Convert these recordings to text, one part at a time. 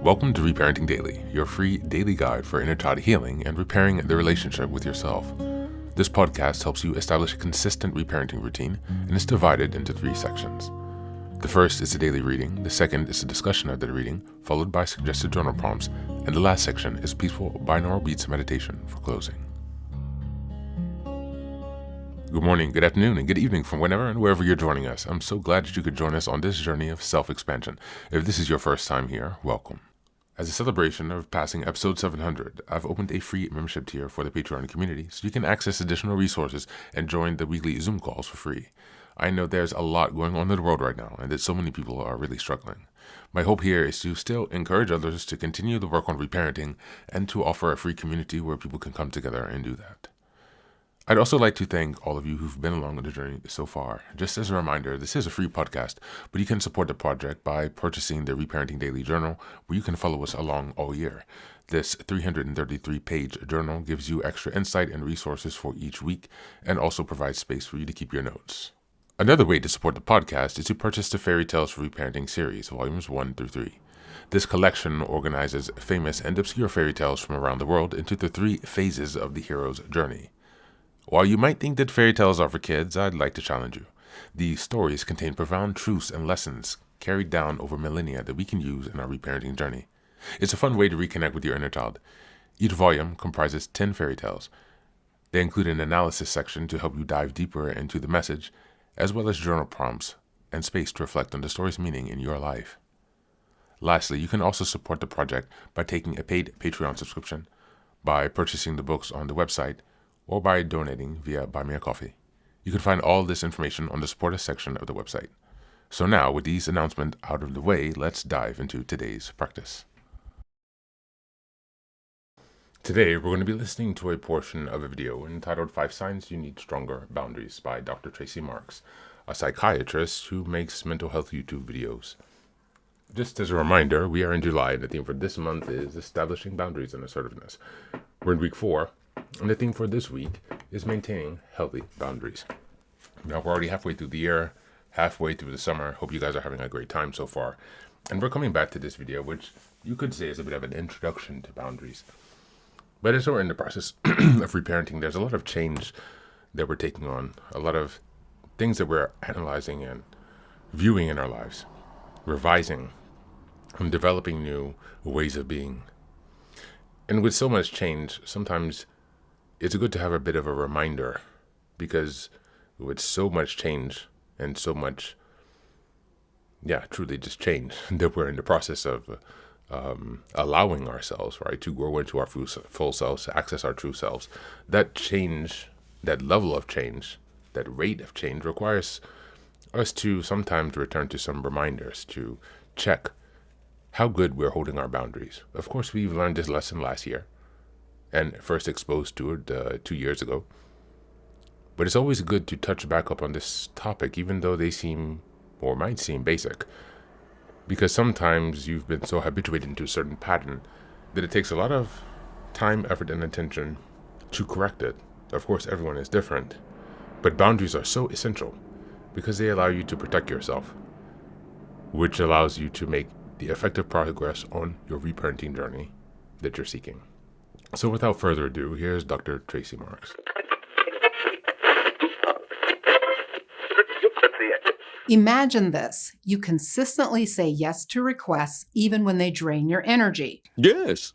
Welcome to Reparenting Daily, your free daily guide for inner child healing and repairing the relationship with yourself. This podcast helps you establish a consistent reparenting routine and is divided into 3 sections. The first is the daily reading, the second is a discussion of the reading, followed by suggested journal prompts, and the last section is peaceful binaural beats meditation for closing. Good morning, good afternoon, and good evening from whenever and wherever you're joining us. I'm so glad that you could join us on this journey of self-expansion. If this is your first time here, welcome. As a celebration of passing episode 700, I've opened a free membership tier for the Patreon community so you can access additional resources and join the weekly Zoom calls for free. I know there's a lot going on in the world right now and that so many people are really struggling. My hope here is to still encourage others to continue the work on reparenting and to offer a free community where people can come together and do that. I'd also like to thank all of you who've been along on the journey so far. Just as a reminder, this is a free podcast, but you can support the project by purchasing the Reparenting Daily Journal, where you can follow us along all year. This 333-page journal gives you extra insight and resources for each week, and also provides space for you to keep your notes. Another way to support the podcast is to purchase the Fairy Tales for Reparenting series, volumes 1 through 3. This collection organizes famous and obscure fairy tales from around the world into the 3 phases of the hero's journey. While you might think that fairy tales are for kids, I'd like to challenge you. These stories contain profound truths and lessons carried down over millennia that we can use in our reparenting journey. It's a fun way to reconnect with your inner child. Each volume comprises 10 fairy tales. They include an analysis section to help you dive deeper into the message, as well as journal prompts and space to reflect on the story's meaning in your life. Lastly, you can also support the project by taking a paid Patreon subscription, by purchasing the books on the website, or by donating via Buy Me a Coffee. You can find all this information on the Support Us section of the website. So now, with these announcements out of the way, let's dive into today's practice. Today, we're going to be listening to a portion of a video entitled 5 Signs You Need Stronger Boundaries by Dr. Tracey, a psychiatrist who makes mental health YouTube videos. Just as a reminder, we are in July, and the theme for this month is Establishing Boundaries and Assertiveness. We're in week 4. And the theme for this week is maintaining healthy boundaries. Now, we're already halfway through the year, halfway through the summer. Hope you guys are having a great time so far. And we're coming back to this video, which you could say is a bit of an introduction to boundaries. But as we're in the process of reparenting, there's a lot of change that we're taking on, a lot of things that we're analyzing and viewing in our lives, revising, and developing new ways of being. And with so much change, sometimes it's good to have a bit of a reminder, because with so much change and so much, truly just change that we're in the process of allowing ourselves, right, to grow into our full selves, to access our true selves. That change, that level of change, that rate of change requires us to sometimes return to some reminders to check how good we're holding our boundaries. Of course, we've learned this lesson last year and first exposed to it 2 years ago. But it's always good to touch back up on this topic, even though they seem, or might seem, basic. Because sometimes you've been so habituated into a certain pattern that it takes a lot of time, effort, and attention to correct it. Of course, everyone is different. But boundaries are so essential because they allow you to protect yourself, which allows you to make the effective progress on your reparenting journey that you're seeking. So without further ado, here's Dr. Tracey Marks. Imagine this. You consistently say yes to requests even when they drain your energy. Yes.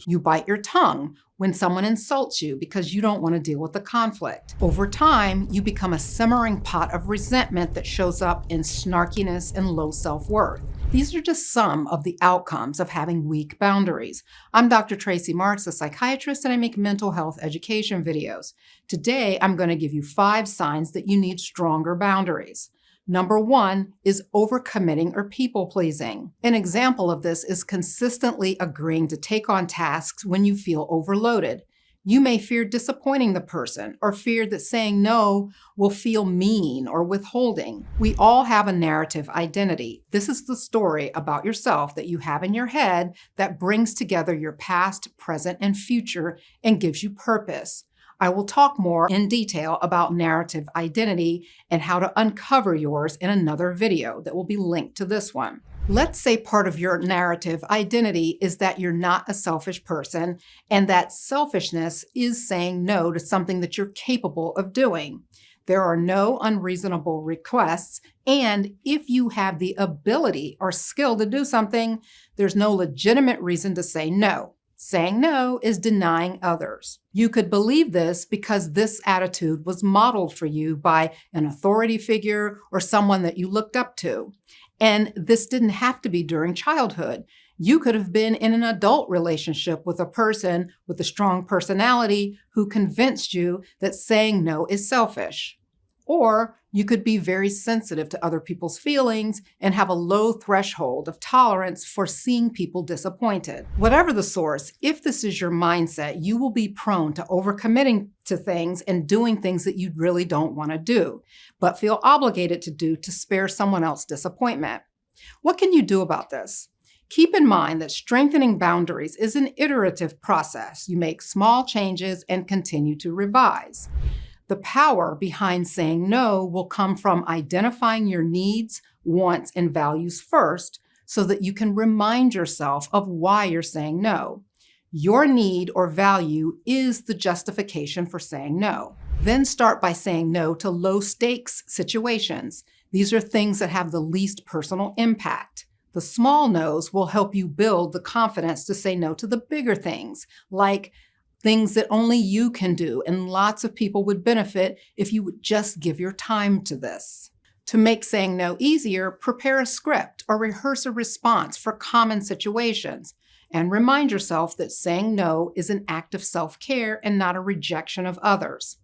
You bite your tongue when someone insults you because you don't want to deal with the conflict. Over time, you become a simmering pot of resentment that shows up in snarkiness and low self-worth. These are just some of the outcomes of having weak boundaries. I'm Dr. Tracey Marks, a psychiatrist, and I make mental health education videos. Today, I'm going to give you 5 signs that you need stronger boundaries. Number 1 is overcommitting or people-pleasing. An example of this is consistently agreeing to take on tasks when you feel overloaded. You may fear disappointing the person or fear that saying no will feel mean or withholding. We all have a narrative identity. This is the story about yourself that you have in your head that brings together your past, present, and future and gives you purpose. I will talk more in detail about narrative identity and how to uncover yours in another video that will be linked to this one. Let's say part of your narrative identity is that you're not a selfish person, and that selfishness is saying no to something that you're capable of doing. There are no unreasonable requests, and if you have the ability or skill to do something, there's no legitimate reason to say no. Saying no is denying others. You could believe this because this attitude was modeled for you by an authority figure or someone that you looked up to. And this didn't have to be during childhood. You could have been in an adult relationship with a person with a strong personality who convinced you that saying no is selfish. Or you could be very sensitive to other people's feelings and have a low threshold of tolerance for seeing people disappointed. Whatever the source, if this is your mindset, you will be prone to overcommitting to things and doing things that you really don't want to do, but feel obligated to do to spare someone else disappointment. What can you do about this? Keep in mind that strengthening boundaries is an iterative process. You make small changes and continue to revise. The power behind saying no will come from identifying your needs, wants, and values first so that you can remind yourself of why you're saying no. Your need or value is the justification for saying no. Then start by saying no to low-stakes situations. These are things that have the least personal impact. The small no's will help you build the confidence to say no to the bigger things, like things that only you can do, and lots of people would benefit if you would just give your time to this. To make saying no easier, prepare a script or rehearse a response for common situations, and remind yourself that saying no is an act of self-care and not a rejection of others.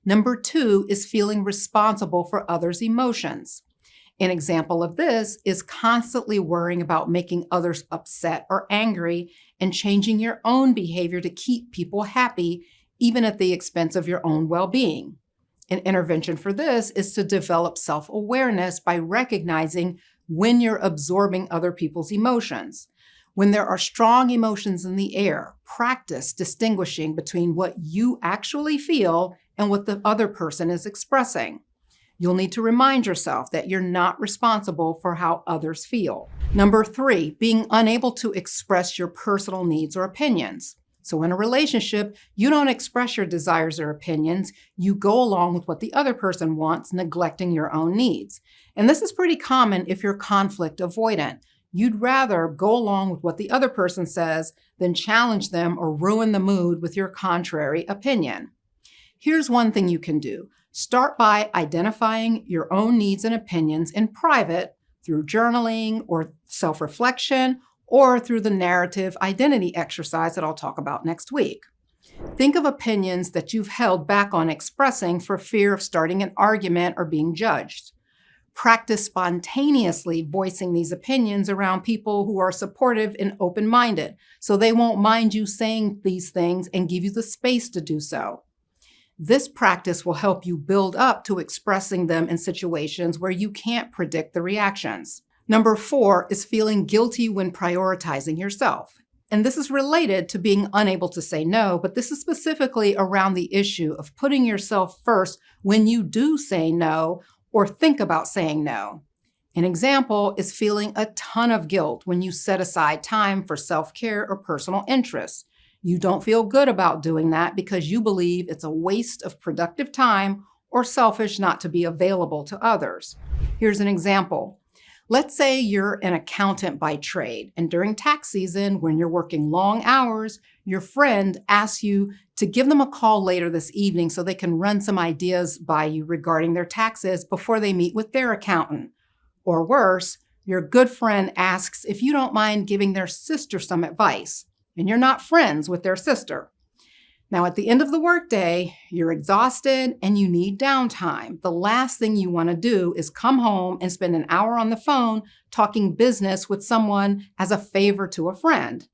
Number 2 is feeling responsible for others' emotions. An example of this is constantly worrying about making others upset or angry and changing your own behavior to keep people happy, even at the expense of your own well-being. An intervention for this is to develop self-awareness by recognizing when you're absorbing other people's emotions. When there are strong emotions in the air, practice distinguishing between what you actually feel and what the other person is expressing. You'll need to remind yourself that you're not responsible for how others feel. Number 3, being unable to express your personal needs or opinions. So in a relationship, you don't express your desires or opinions. You go along with what the other person wants, neglecting your own needs. And this is pretty common if you're conflict avoidant. You'd rather go along with what the other person says than challenge them or ruin the mood with your contrary opinion. Here's one thing you can do. Start by identifying your own needs and opinions in private through journaling or self-reflection or through the narrative identity exercise that I'll talk about next week. Think of opinions that you've held back on expressing for fear of starting an argument or being judged. Practice spontaneously voicing these opinions around people who are supportive and open-minded, so they won't mind you saying these things and give you the space to do so. This practice will help you build up to expressing them in situations where you can't predict the reactions. Number 4 is feeling guilty when prioritizing yourself. And this is related to being unable to say no, but this is specifically around the issue of putting yourself first when you do say no or think about saying no. An example is feeling a ton of guilt when you set aside time for self-care or personal interests. You don't feel good about doing that because you believe it's a waste of productive time or selfish not to be available to others. Here's an example. Let's say you're an accountant by trade, and during tax season, when you're working long hours, your friend asks you to give them a call later this evening so they can run some ideas by you regarding their taxes before they meet with their accountant. Or worse, your good friend asks if you don't mind giving their sister some advice, and you're not friends with their sister. Now, at the end of the workday, you're exhausted and you need downtime. The last thing you want to do is come home and spend an hour on the phone talking business with someone as a favor to a friend.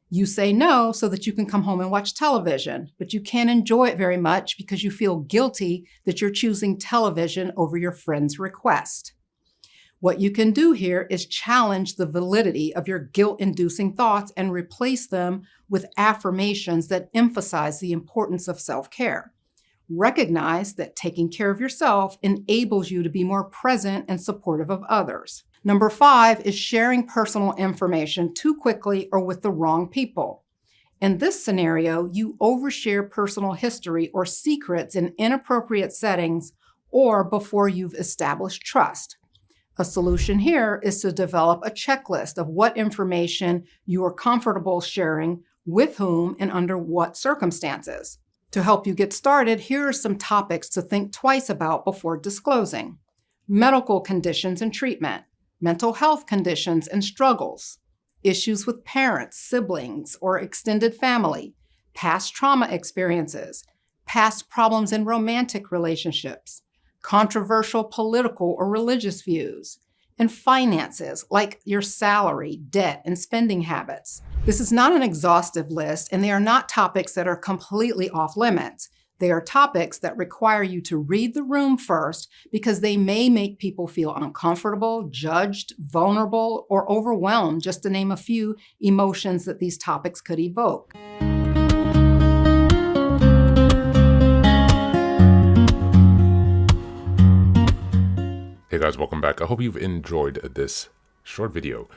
You say no so that you can come home and watch television, but you can't enjoy it very much because you feel guilty that you're choosing television over your friend's request. What you can do here is challenge the validity of your guilt-inducing thoughts and replace them with affirmations that emphasize the importance of self-care. Recognize that taking care of yourself enables you to be more present and supportive of others. Number 5 is sharing personal information too quickly or with the wrong people. In this scenario, you overshare personal history or secrets in inappropriate settings or before you've established trust. A solution here is to develop a checklist of what information you are comfortable sharing, with whom, and under what circumstances. To help you get started, here are some topics to think twice about before disclosing: medical conditions and treatment, mental health conditions and struggles, issues with parents, siblings, or extended family, past trauma experiences, past problems in romantic relationships, controversial political or religious views, and finances like your salary, debt, and spending habits. This is not an exhaustive list, and they are not topics that are completely off limits. They are topics that require you to read the room first because they may make people feel uncomfortable, judged, vulnerable, or overwhelmed, just to name a few emotions that these topics could evoke. Hey guys, welcome back. I hope you've enjoyed this short video.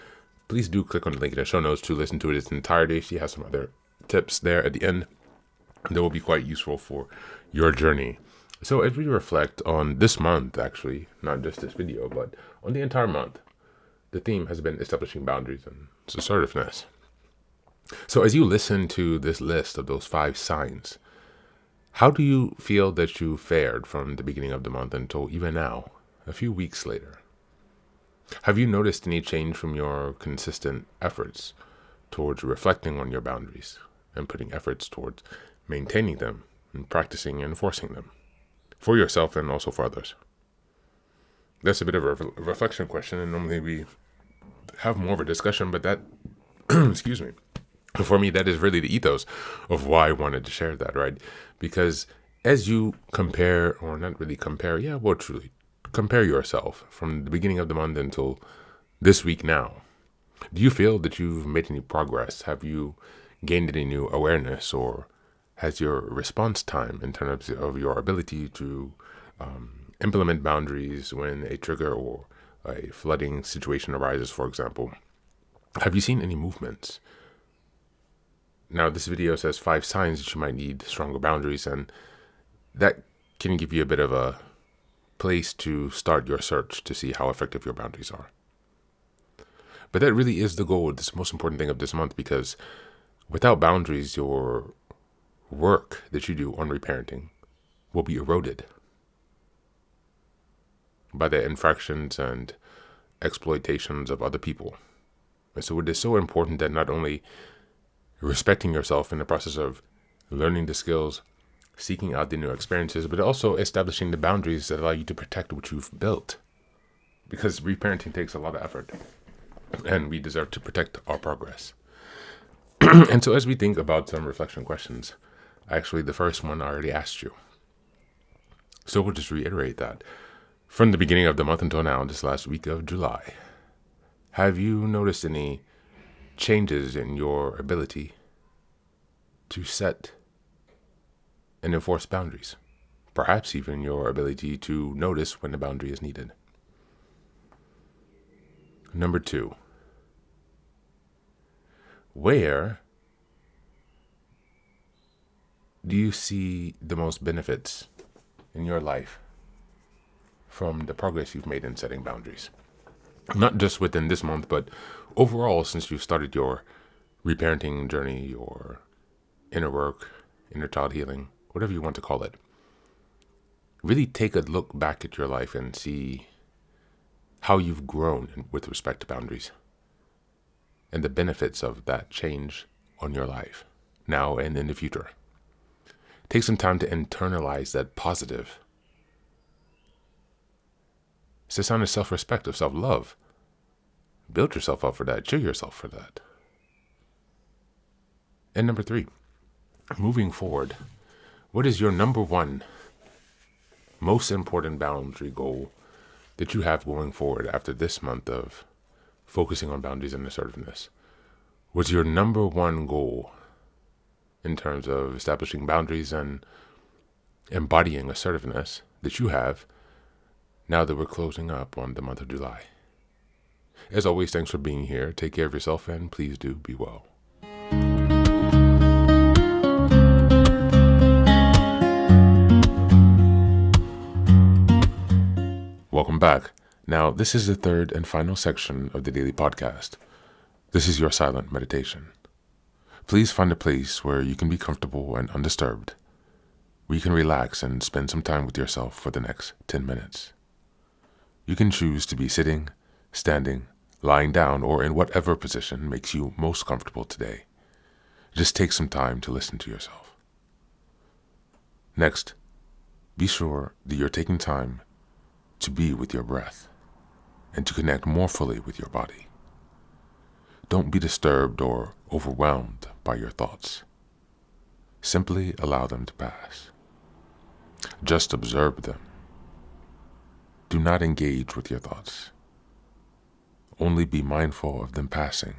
Please do click on the link in the show notes to listen to it its entirety. She has some other tips there at the end that will be quite useful for your journey. So as we reflect on this month, actually, not just this video, but on the entire month, the theme has been establishing boundaries and assertiveness. So as you listen to this list of those 5 signs, how do you feel that you fared from the beginning of the month until even now, a few weeks later? Have you noticed any change from your consistent efforts towards reflecting on your boundaries and putting efforts towards maintaining them and practicing and enforcing them for yourself and also for others? That's a bit of a reflection question, and normally we have more of a discussion, but that, excuse me, for me, that is really the ethos of why I wanted to share that, right? Because as you compare, or not really compare, truly compare yourself from the beginning of the month until this week now, do you feel that you've made any progress? Have you gained any new awareness, or has your response time in terms of your ability to implement boundaries when a trigger or a flooding situation arises, for example, have you seen any movements? Now, this video says 5 signs that you might need stronger boundaries, and that can give you a bit of a place to start your search to see how effective your boundaries are. But that really is the goal, this most important thing of this month, because without boundaries, your work that you do on reparenting will be eroded by the infractions and exploitations of other people. And so it is so important that not only respecting yourself in the process of learning the skills, seeking out the new experiences, but also establishing the boundaries that allow you to protect what you've built. Because reparenting takes a lot of effort, and we deserve to protect our progress. And so as we think about some reflection questions, actually the first one I already asked you. So we'll just reiterate that. From the beginning of the month until now, this last week of July, have you noticed any changes in your ability to set and enforce boundaries? Perhaps even your ability to notice when the boundary is needed. Number 2, where do you see the most benefits in your life from the progress you've made in setting boundaries? Not just within this month, but overall since you've started your reparenting journey, your inner work, inner child healing, whatever you want to call it. Really take a look back at your life and see how you've grown with respect to boundaries and the benefits of that change on your life now and in the future. Take some time to internalize that positive. It's a sign of self-respect, of self-love. Build yourself up for that. Cheer yourself for that. And number 3, moving forward, what is your number 1 most important boundary goal that you have going forward after this month of focusing on boundaries and assertiveness? What's your number 1 goal in terms of establishing boundaries and embodying assertiveness that you have now that we're closing up on the month of July? As always, thanks for being here. Take care of yourself, and please do be well. Welcome back. Now, this is the third and final section of the daily podcast. This is your silent meditation. Please find a place where you can be comfortable and undisturbed, where you can relax and spend some time with yourself for the next 10 minutes. You can choose to be sitting, standing, lying down, or in whatever position makes you most comfortable today. Just take some time to listen to yourself. Next, be sure that you're taking time to be with your breath and to connect more fully with your body. Don't be disturbed or overwhelmed by your thoughts. Simply allow them to pass. Just observe them. Do not engage with your thoughts. Only be mindful of them passing,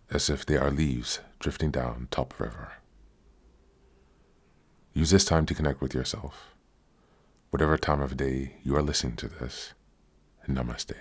as if they are leaves drifting down top river. Use this time to connect with yourself, whatever time of day you are listening to this. Namaste.